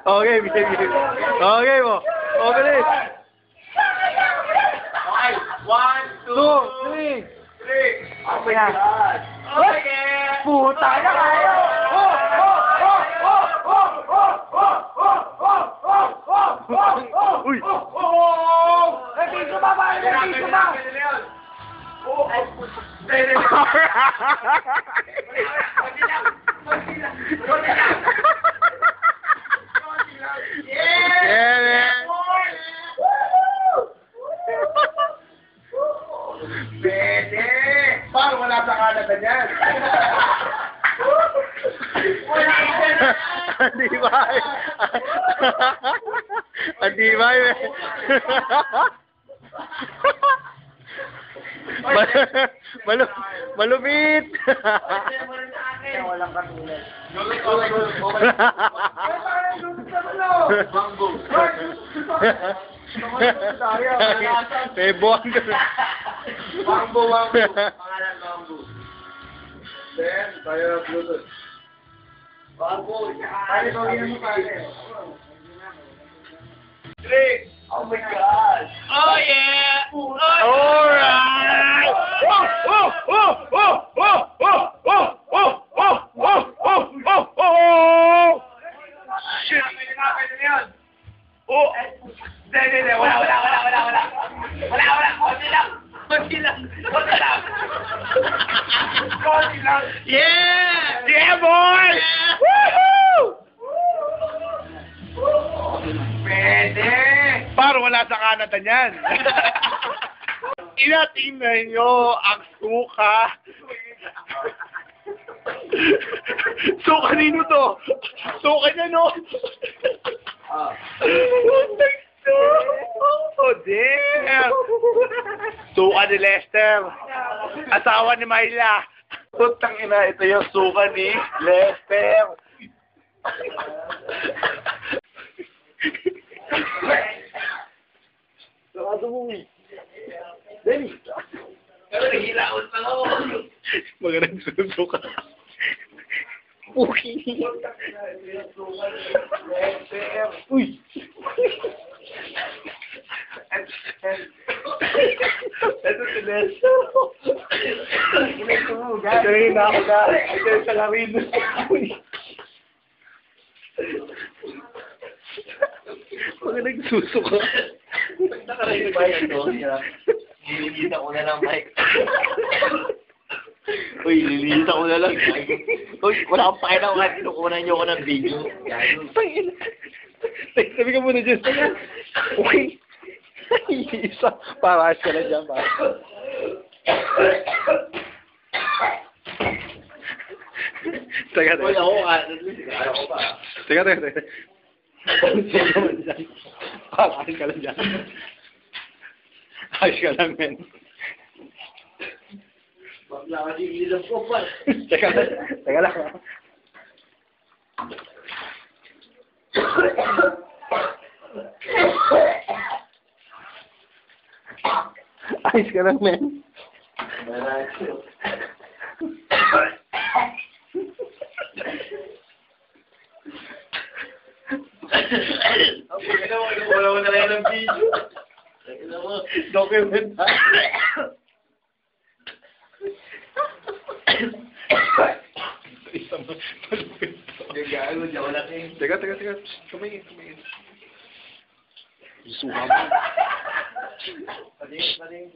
Okay, game. Okay mo. Okay, bilis. Okay, 1, 2, 3. Oh my God. Okay. Puta na kayo! Uy! Nagtiso ba ba? Nagtiso ba? Yeah, man. Pwede. Paano wala sa Canada dyan? Andibay. Andibay, man. Malupit. Walang katulad. May buwan ka. Wangbo. Pangalan Wangbo. Then, tayo Bluetooth. Wangbo. Pare, gawin mo pare. 3. Oh my God. Oh yeah! Alright! Shit! Pwede na yan. Oh! Hindi. Wala. Konti lang. Yeah! Yeah, boy! Woohoo! Pwede. Para wala sa Canada niyan. Inatingnan nyo ang suka. Suka nino to? Suka niya, no? Oh, damn! Suka ni Lester. Asawa ni Myla. Putang ina, ito yung suka ni Lester. Sarado mo eh. Dali. Pero naghilaot lang ako. Magandang susuka. Uy. Uy. Ito si Lester. Kanina ako na. Ito yung salamin. Uy. Magandang susuka. Nakarinig ba yan to? Nililita ko na lang, Mike. Uy, lilita ko na lang. Uy, wala kang pakialam kahit kinukunan niyo ako ng video. Sabi ka muna dyan. Uy. Isa. Paras ka na dyan, pa. Teka. Uy, ako ka. Ayaw ko pa. Teka. Sige naman dyan. Paras ka lang dyan. Ayos ka lang, men. Bakla kasi ililang ko pa. Teka lang. Ayos ka lang, men. Wala mo na lang ng video. Document. Gagano, diyan wala kayo. Teka. Tumingin. Suha mo. Paling.